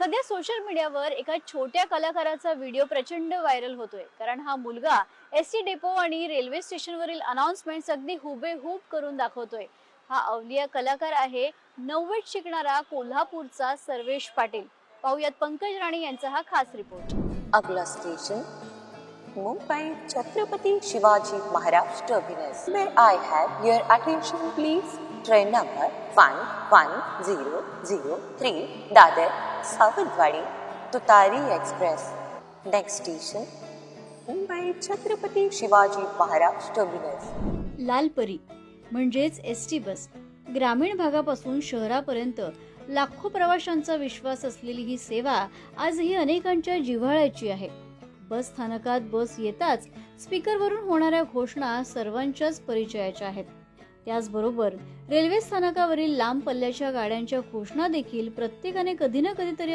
सध्या सोशल मीडियावर एका छोट्या कलाकाराचा व्हिडिओ प्रचंड व्हायरल होतोय. कारण हा मुलगा एसटी डेपो आणि रेल्वे स्टेशनवरील अनाउन्समेंट्स अगदी हुबेहूब करून दाखवतोय. हा अवलिया कलाकार आहे 9वीत शिकणारा कोल्हापूरचा सर्वेश पाटील. पाहुयात पंकज राणे यांचा हा खास रिपोर्ट. अगला station Mumbai Chhatrapati Shivaji Maharaj terminus. May I have your attention please? Train number 11003 Dadar Sawantwadi Tutari express. Next station Mumbai Chhatrapati Shivaji Maharaj terminus. Lalpari म्हणजेच एसटी बस ग्रामीण भागापासून शहरापर्यंत लाखो प्रवाशांचा विश्वास असलेली ही सेवा आजही अनेकांच्या जिव्हाळ्याची आहे. बस स्थानकात बस येताच स्पीकरवरून होणाऱ्या घोषणा सर्वांच्याच परिचयाच्या आहेत. त्याचबरोबर रेल्वे स्थानकावरील लांब पल्ल्याच्या गाड्यांच्या घोषणा देखील प्रत्येकाने कधी ना कधीतरी